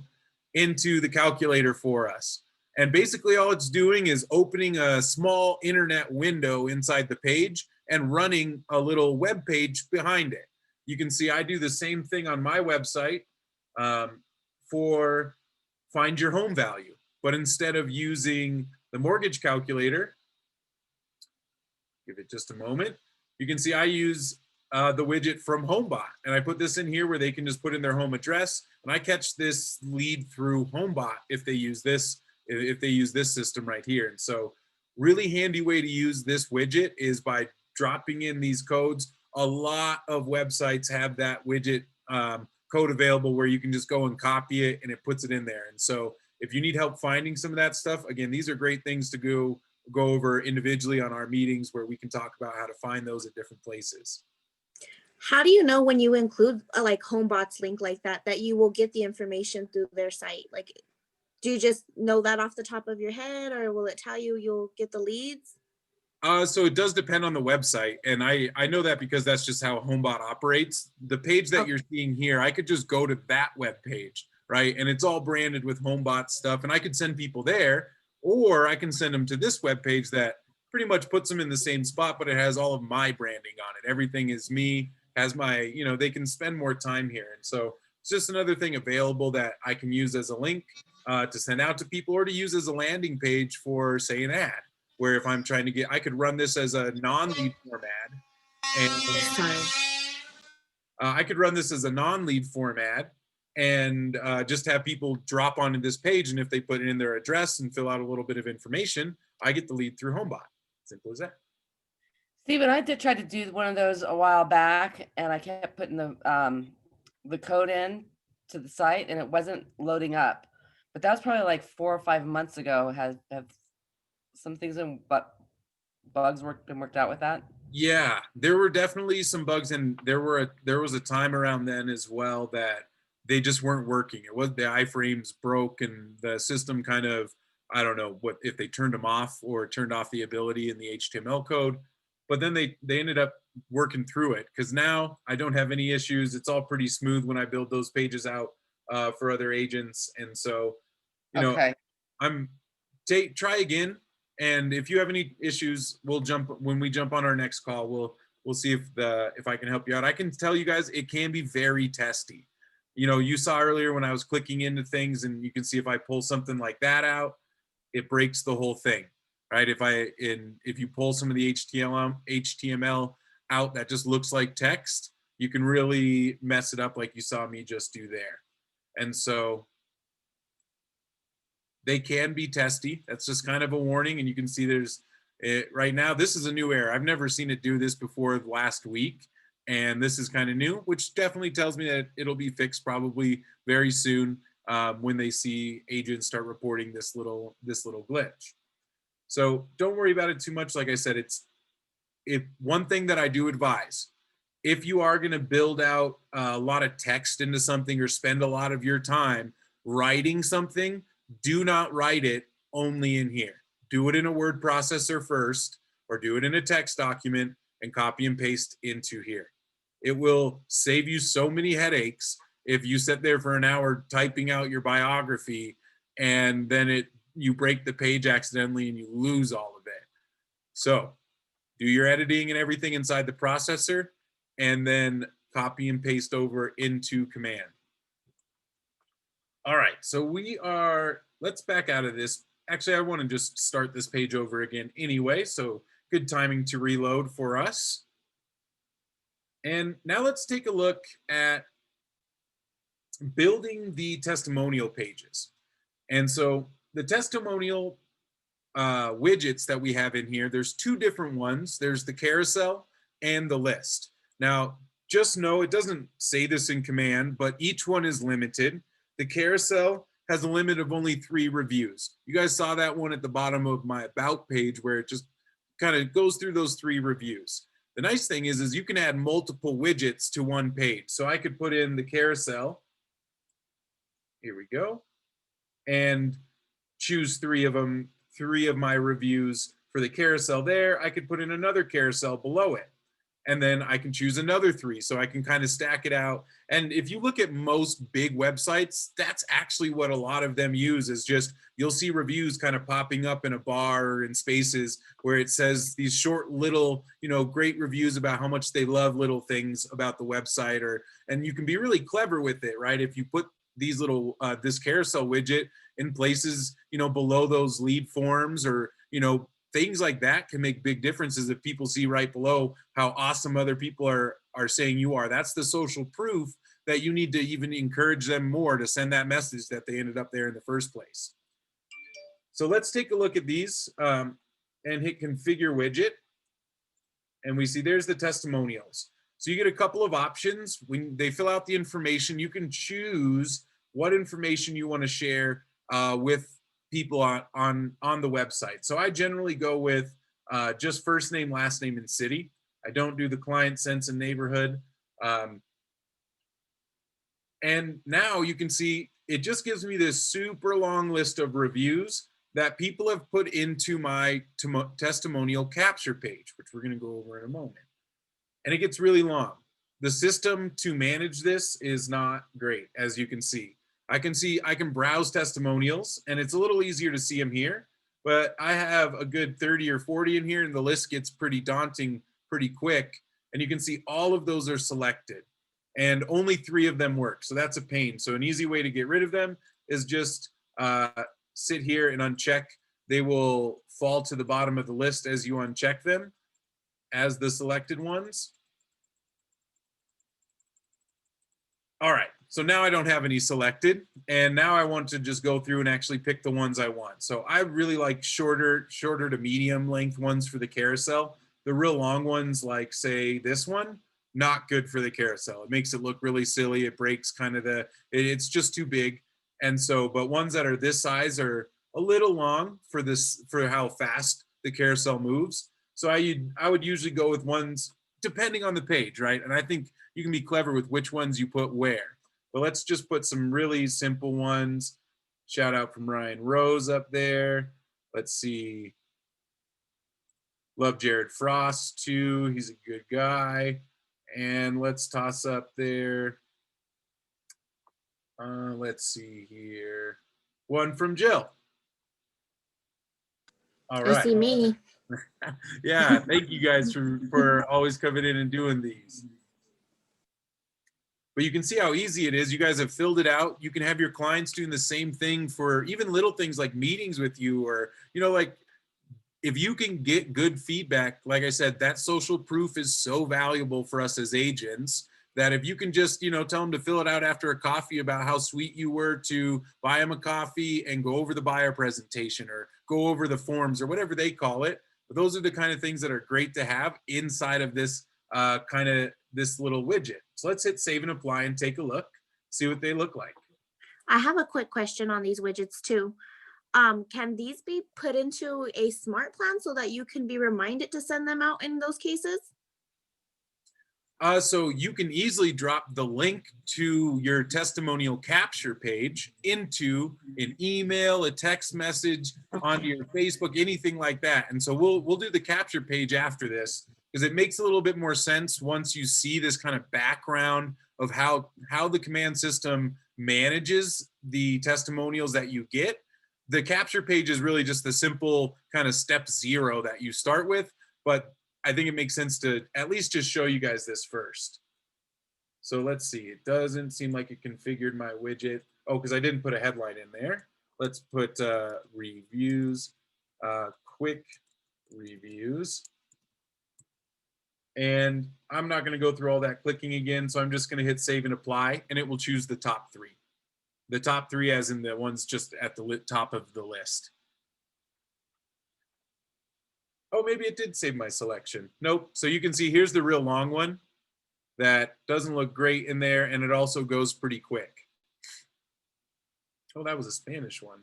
into the calculator for us. And basically all it's doing is opening a small internet window inside the page and running a little web page behind it. You can see I do the same thing on my website for find your home value. But instead of using the mortgage calculator, give it just a moment, you can see I use the widget from HomeBot, and I put this in here where they can just put in their home address, and I catch this lead through HomeBot if they use this system right here. And so really handy way to use this widget is by dropping in these codes. A lot of websites have that widget code available where you can just go and copy it and it puts it in there. And so if you need help finding some of that stuff, again, these are great things to go over individually on our meetings where we can talk about how to find those at different places. How do you know when you include a like HomeBot's link like that, that you will get the information through their site? Like, Do you just know that off the top of your head, or will it tell you you'll get the leads? So it does depend on the website, and I know that because that's just how HomeBot operates. The page that Okay. you're seeing here, I could just go to that web page, right? And it's all branded with HomeBot stuff, and I could send people there, or I can send them to this web page that pretty much puts them in the same spot, but it has all of my branding on it. Everything is me, has my, you know, they can spend more time here. And so it's just another thing available that I can use as a link to send out to people, or to use as a landing page for, say, an ad. Where if I'm trying to get, I could run this as a non-lead form ad, and Sorry. I could run this as a non-lead form ad, and just have people drop onto this page, and if they put in their address and fill out a little bit of information, I get the lead through HomeBot. Simple as that. Steven, I did try to do one of those a while back, and I kept putting the code in to the site, and it wasn't loading up. But that was probably like 4 or 5 months ago. Have some things but bugs been worked out with that? Yeah, there were definitely some bugs, and there was a time around then as well that they just weren't working. It was the iframes broke, and the system kind of, I don't know what if they turned them off or turned off the ability in the HTML code, but then they ended up working through it, because now I don't have any issues. It's all pretty smooth when I build those pages out for other agents, and so Okay. Try again. And if you have any issues, when we jump on our next call, we'll see if I can help you out. I can tell you guys, it can be very testy. You saw earlier when I was clicking into things, and you can see if I pull something like that out, it breaks the whole thing, right? If you pull some of the HTML out that just looks like text, you can really mess it up like you saw me just do there. And so they can be testy. That's just kind of a warning. And you can see right now, this is a new error. I've never seen it do this before last week. And this is kind of new, which definitely tells me that it'll be fixed probably very soon when they see agents start reporting this little glitch. So don't worry about it too much. Like I said, one thing that I do advise, if you are going to build out a lot of text into something or spend a lot of your time writing something, do not write it only in here. Do it in a word processor first, or do it in a text document and copy and paste into here. It will save you so many headaches if you sit there for an hour typing out your biography and then you break the page accidentally and you lose all of it. So do your editing and everything inside the processor, and then copy and paste over into command. All right, so let's back out of this. Actually, I want to just start this page over again anyway, so good timing to reload for us. And now let's take a look at building the testimonial pages. And so the testimonial widgets that we have in here, there's two different ones. There's the carousel and the list. Now, just know it doesn't say this in command, but each one is limited. The carousel has a limit of only 3 reviews. You guys saw that one at the bottom of my about page where it just kind of goes through those 3 reviews. The nice thing is you can add multiple widgets to one page. So I could put in the carousel. Here we go. And choose 3 of them, 3 of my reviews for the carousel there. I could put in another carousel below it. And then I can choose another 3, so I can kind of stack it out. And if you look at most big websites, that's actually what a lot of them use, is just, you'll see reviews kind of popping up in a bar or in spaces where it says these short little, great reviews about how much they love little things about the website, and you can be really clever with it, right? If you put these little, this carousel widget in places, below those lead forms, or, things like that can make big differences if people see right below how awesome other people are saying you are. That's the social proof that you need to even encourage them more to send that message that they ended up there in the first place. So let's take a look at these and hit configure widget. And we see there's the testimonials. So you get a couple of options. When they fill out the information, you can choose what information you want to share with people on the website. So I generally go with just first name, last name, and city. I don't do the client, sense, and neighborhood. And now you can see it just gives me this super long list of reviews that people have put into my testimonial capture page, which we're going to go over in a moment. And it gets really long. The system to manage this is not great, as you can see. I can browse testimonials, and it's a little easier to see them here, but I have a good 30 or 40 in here, and the list gets pretty daunting pretty quick. And you can see all of those are selected, and only 3 of them work. So that's a pain. So an easy way to get rid of them is just sit here and uncheck. They will fall to the bottom of the list as you uncheck them as the selected ones. All right, so now I don't have any selected, and now I want to just go through and actually pick the ones I want. So I really like shorter to medium length ones for the carousel. The real long ones, like say this one, not good for the carousel. It makes it look really silly. It breaks kind of it's just too big. And so, but ones that are this size are a little long for how fast the carousel moves. So I would usually go with ones depending on the page, right? And I think you can be clever with which ones you put where. But let's just put some really simple ones. Shout out from Ryan Rose up there. Let's see. Love Jared Frost too. He's a good guy. And let's toss up there. Let's see here. One from Jill. All right. I see me. Yeah, thank you guys for always coming in and doing these. But you can see how easy it is. You guys have filled it out. You can have your clients doing the same thing for even little things like meetings with you, or, you know, like if you can get good feedback, like I said, that social proof is so valuable for us as agents that if you can just, you know, tell them to fill it out after a coffee about how sweet you were to buy them a coffee and go over the buyer presentation or go over the forms or whatever they call it. But those are the kind of things that are great to have inside of this this little widget. So let's hit save and apply and take a look, see what they look like. I have a quick question on these widgets too. Can these be put into a smart plan so that you can be reminded to send them out in those cases? So you can easily drop the link to your testimonial capture page into an email, a text message, onto your Facebook, anything like that. And so we'll do the capture page after this, because it makes a little bit more sense once you see this kind of background of how the command system manages the testimonials that you get. The capture page is really just the simple kind of step 0 that you start with, but I think it makes sense to at least just show you guys this first. So let's see, it doesn't seem like it configured my widget. Oh, because I didn't put a headline in there. Let's put reviews, quick reviews. And I'm not going to go through all that clicking again, so I'm just going to hit save and apply, and it will choose the top 3. The top 3 as in the ones just at the top of the list. Oh, maybe it did save my selection. Nope. So you can see here's the real long one that doesn't look great in there, and it also goes pretty quick. Oh, that was a Spanish one.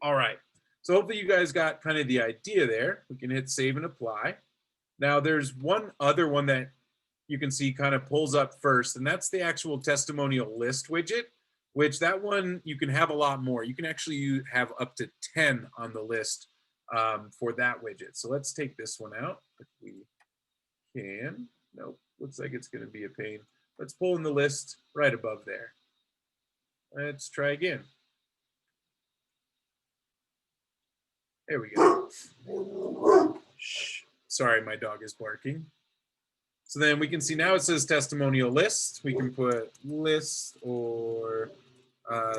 All right. So hopefully you guys got kind of the idea there. We can hit save and apply. Now there's one other one that you can see kind of pulls up first, and that's the actual testimonial list widget, which that one you can have a lot more. You can actually have up to 10 on the list for that widget. So let's take this one out if we can. Nope, looks like it's going to be a pain. Let's pull in the list right above there. Let's try again. There we go. Shh. Sorry, my dog is barking. So then we can see now it says testimonial list. We can put list or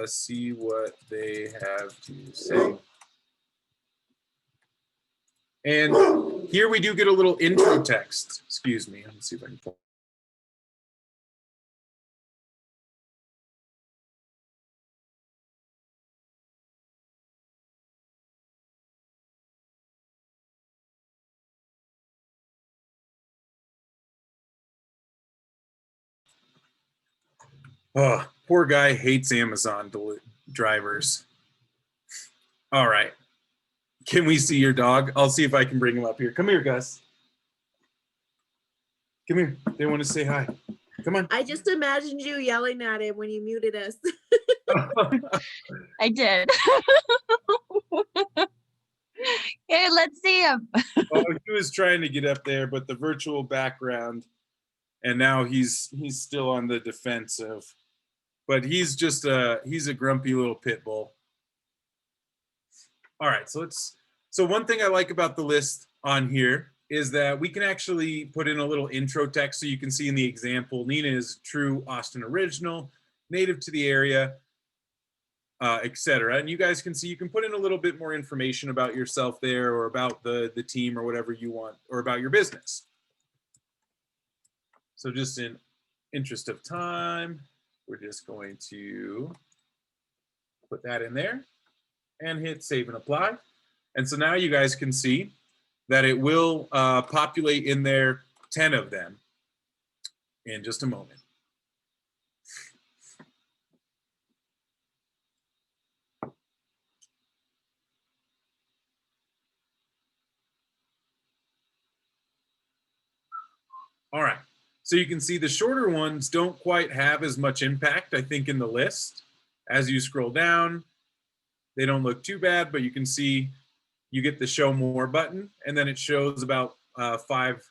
see what they have to say. And here we do get a little intro text. Excuse me. Let's see if I can pull. Oh, poor guy hates Amazon drivers. All right. Can we see your dog? I'll see if I can bring him up here. Come here, Gus. Come here. They want to say hi. Come on. I just imagined you yelling at him when you muted us. I did. Okay, let's see him. Oh, he was trying to get up there, but the virtual background, and now he's still on the defensive. But he's just he's a grumpy little pit bull. All right, so one thing I like about the list on here is that we can actually put in a little intro text, so you can see in the example, Nina is true Austin original, native to the area, etc. And you guys can see, you can put in a little bit more information about yourself there, or about the team, or whatever you want, or about your business. So just in interest of time, we're just going to put that in there and hit save and apply. And so now you guys can see that it will populate in there 10 of them in just a moment. All right, so you can see the shorter ones don't quite have as much impact, I think, in the list. As you scroll down, they don't look too bad, but you can see you get the show more button, and then it shows about five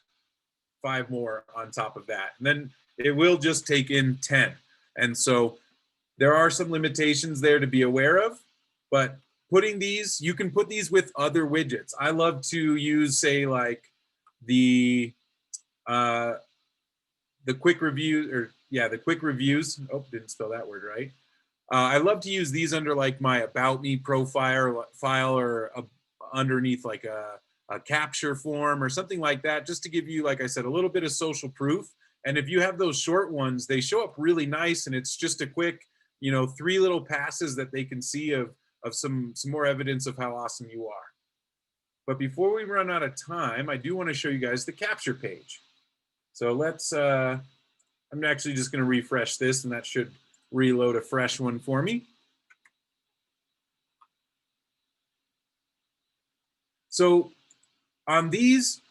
more on top of that. And then it will just take in 10. And so there are some limitations there to be aware of, but putting these, you can put these with other widgets. I love to use, say, like the quick review, or yeah, the quick reviews. Oh, didn't spell that word right. I love to use these under like my About Me profile or underneath like a capture form or something like that, just to give you, like I said, a little bit of social proof. And if you have those short ones, they show up really nice, and it's just a quick, 3 little passes that they can see of some more evidence of how awesome you are. But before we run out of time, I do want to show you guys the capture page. So let's, I'm actually just going to refresh this, and that should reload a fresh one for me. So on these,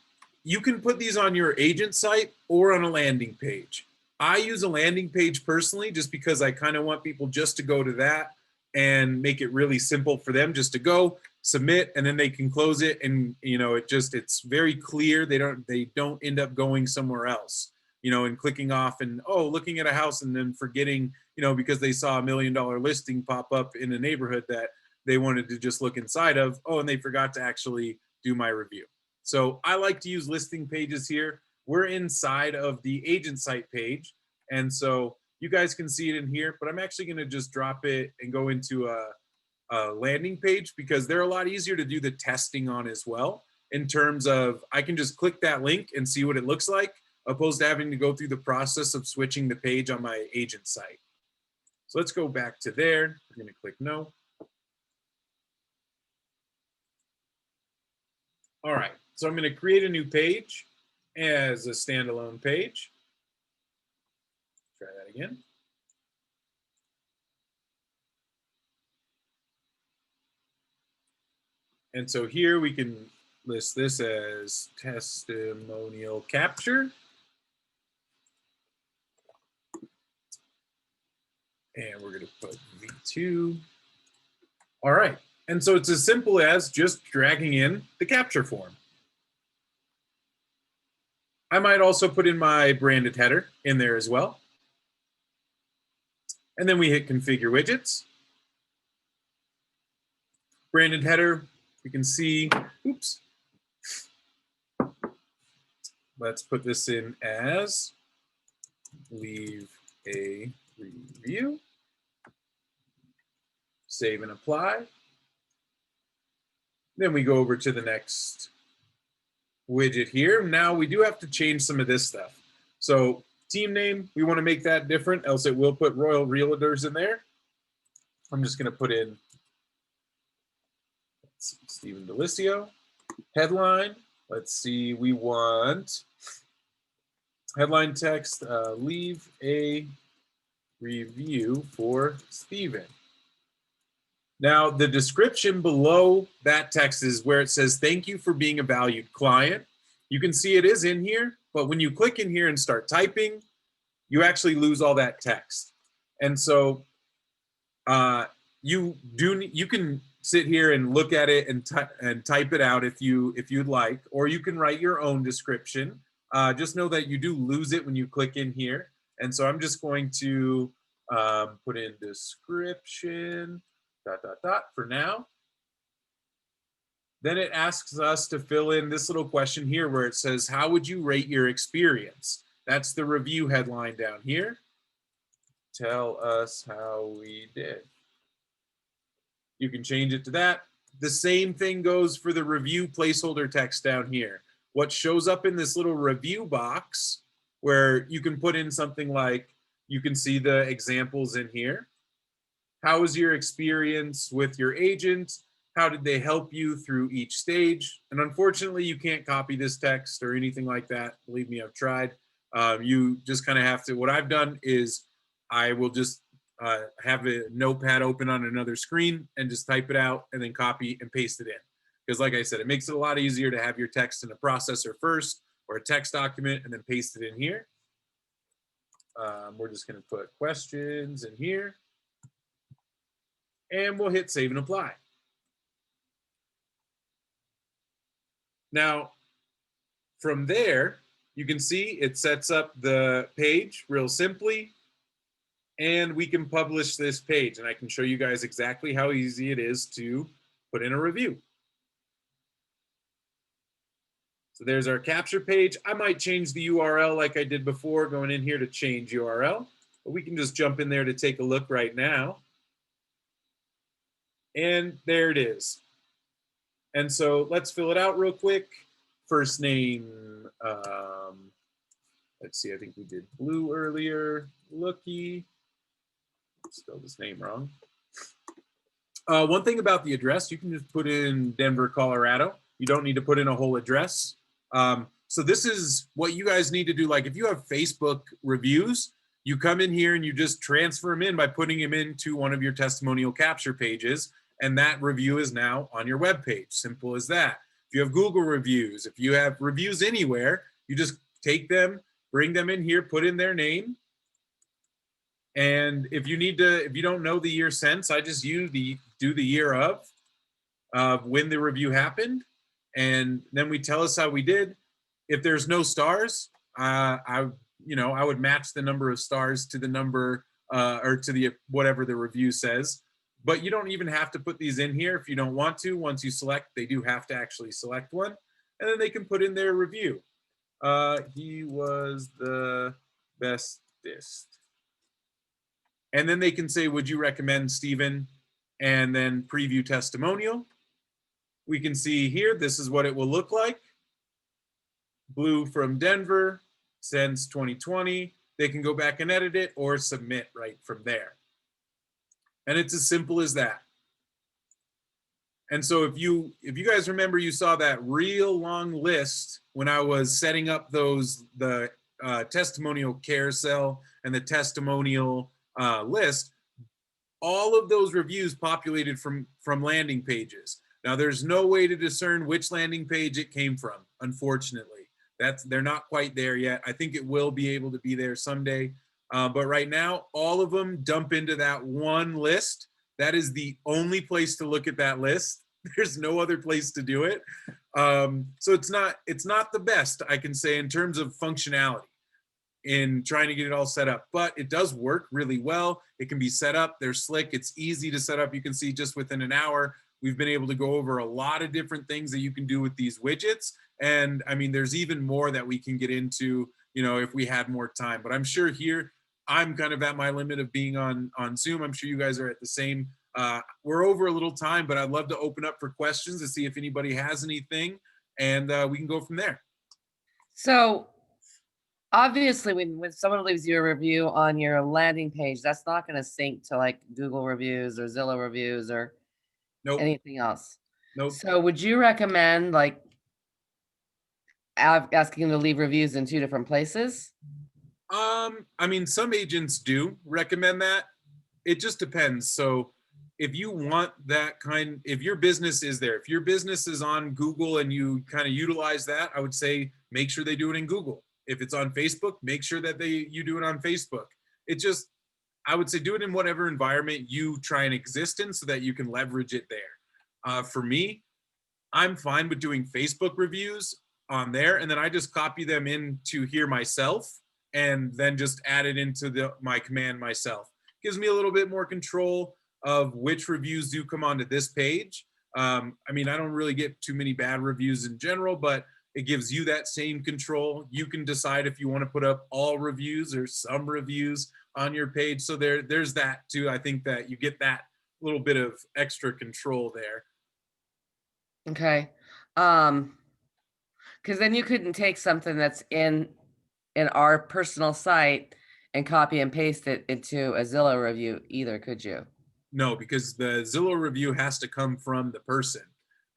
you can put these on your agent site or on a landing page. I use a landing page personally, just because I kind of want people just to go to that and make it really simple for them just to go, submit, and then they can close it. And it's very clear. They don't end up going somewhere else, and clicking off and looking at a house and then forgetting, because they saw $1 million listing pop up in a neighborhood that they wanted to just look inside of, and they forgot to actually do my review. So I like to use listing pages here. We're inside of the agent site page, and so you guys can see it in here, but I'm actually going to just drop it and go into a landing page, because they're a lot easier to do the testing on as well, in terms of I can just click that link and see what it looks like, opposed to having to go through the process of switching the page on my agent site. So let's go back to there. We're going to click no. All right, so I'm going to create a new page as a standalone page. Try that again. And so here we can list this as testimonial capture. And we're going to put V2. All right. And so it's as simple as just dragging in the capture form. I might also put in my branded header in there as well. And then we hit configure widgets. Branded header, you can see, oops. Let's put this in as leave a review. Save and apply. Then we go over to the next widget here. Now we do have to change some of this stuff. So team name, we want to make that different, else it will put Royal Realtors in there. I'm just going to put in Stephen Delicio. Headline, let's see, we want headline text, leave a review for Stephen. Now, the description below that text is where it says, thank you for being a valued client. You can see it is in here, but when you click in here and start typing, you actually lose all that text. And so you can sit here and look at it and type it out if you'd like, or you can write your own description. Just know that you do lose it when you click in here. And so I'm just going to put in description, ... for now. Then it asks us to fill in this little question here where it says, how would you rate your experience? That's the review headline down here. Tell us how we did. You can change it to that. The same thing goes for the review placeholder text down here. What shows up in this little review box where you can put in something like, you can see the examples in here. How was your experience with your agent? How did they help you through each stage? And unfortunately, you can't copy this text or anything like that. Believe me, I've tried. You just kind of have to, what I've done is I will just have a notepad open on another screen and just type it out and then copy and paste it in. Because like I said, it makes it a lot easier to have your text in a processor first or a text document and then paste it in here. We're just going to put questions in here. And we'll hit save and apply. Now, from there, you can see it sets up the page real simply, and we can publish this page. And I can show you guys exactly how easy it is to put in a review. So there's our capture page. I might change the URL like I did before, going in here to change URL, but we can just jump in there to take a look right now. And there it is. And so let's fill it out real quick. First name, let's see, I think we did Blue earlier. Looky, spelled his name wrong. One thing about the address, you can just put in Denver, Colorado. You don't need to put in a whole address. So this is what you guys need to do. Like if you have Facebook reviews, you come in here and you just transfer them in by putting them into one of your testimonial capture pages. And that review is now on your web page. Simple as that. If you have Google reviews, if you have reviews anywhere, you just take them, bring them in here, put in their name. And if you need to, if you don't know the year since, I just do the year of when the review happened. And then we tell us how we did. If there's no stars, I would match the number of stars to the number or to the whatever the review says. But you don't even have to put these in here if you don't want to. Once you select, they do have to actually select one. And then they can put in their review. He was the bestest. And then they can say, would you recommend Stephen? And then preview testimonial. We can see here, this is what it will look like. Blue from Denver, since 2020. They can go back and edit it or submit right from there. And it's as simple as that. And so if you guys remember, you saw that real long list when I was setting up the testimonial carousel and the testimonial list, all of those reviews populated from landing pages. Now there's no way to discern which landing page it came from, unfortunately. They're not quite there yet. I think it will be able to be there someday. But right now, all of them dump into that one list. That is the only place to look at that list. There's no other place to do it. So it's not the best, I can say, in terms of functionality in trying to get it all set up. But it does work really well. It can be set up. They're slick. It's easy to set up. You can see just within an hour, we've been able to go over a lot of different things that you can do with these widgets. And I mean, there's even more that we can get into, if we had more time. But I'm sure here, I'm kind of at my limit of being on Zoom. I'm sure you guys are at the same. We're over a little time, but I'd love to open up for questions to see if anybody has anything, and we can go from there. So obviously when someone leaves you a review on your landing page, that's not going to sync to like Google reviews or Zillow reviews or anything else. Nope. So would you recommend like asking them to leave reviews in 2 different places? I mean, some agents do recommend that. It just depends. So if you want that if your business is there, if your business is on Google and you kind of utilize that, I would say make sure they do it in Google. If it's on Facebook, make sure that you do it on Facebook. It just, I would say do it in whatever environment you try and exist in so that you can leverage it there. For me, I'm fine with doing Facebook reviews on there, and then I just copy them into here myself and then just add it into my command myself. Gives me a little bit more control of which reviews do come onto this page. I mean, I don't really get too many bad reviews in general, but it gives you that same control. You can decide if you want to put up all reviews or some reviews on your page. So there's that too. I think that you get that little bit of extra control there. Okay. Because then you couldn't take something that's in our personal site and copy and paste it into a Zillow review either, could you? No, because the Zillow review has to come from the person,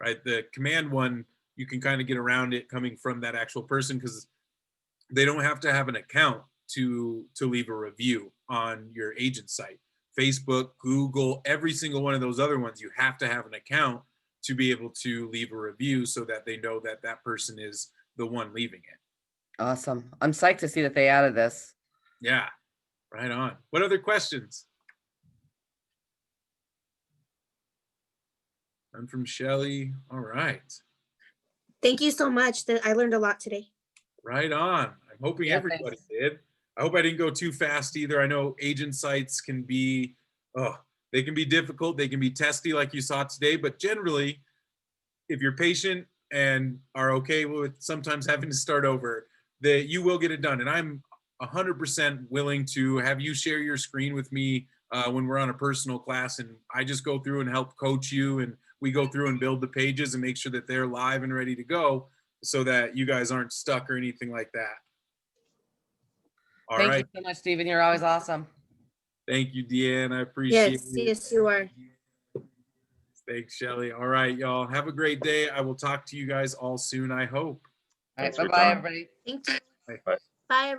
right? The command one, you can kind of get around it coming from that actual person because they don't have to have an account to leave a review on your agent site. Facebook, Google, every single one of those other ones, you have to have an account to be able to leave a review so that they know that that person is the one leaving it. Awesome. I'm psyched to see that they added this. Yeah, right on. What other questions? I'm from Shelly. All right. Thank you so much. I learned a lot today. Right on. I'm hoping Yeah, everybody thanks. did. I hope I didn't go too fast either. I know agent sites can be, they can be difficult. They can be testy like you saw today, but generally, if you're patient and are okay with sometimes having to start over, that you will get it done. And I'm 100% willing to have you share your screen with me when we're on a personal class, and I just go through and help coach you, and we go through and build the pages and make sure that they're live and ready to go so that you guys aren't stuck or anything like that. All Thank right. you so much, Stephen. You're always awesome. Thank you, Deanne. I appreciate Yes, it. yes, you are. Thanks, Shelly. All right, y'all. Have a great day. I will talk to you guys all soon, I hope. All right. Thanks for your Bye-bye, time. everybody. Thank you. Bye. Bye. Bye, everyone.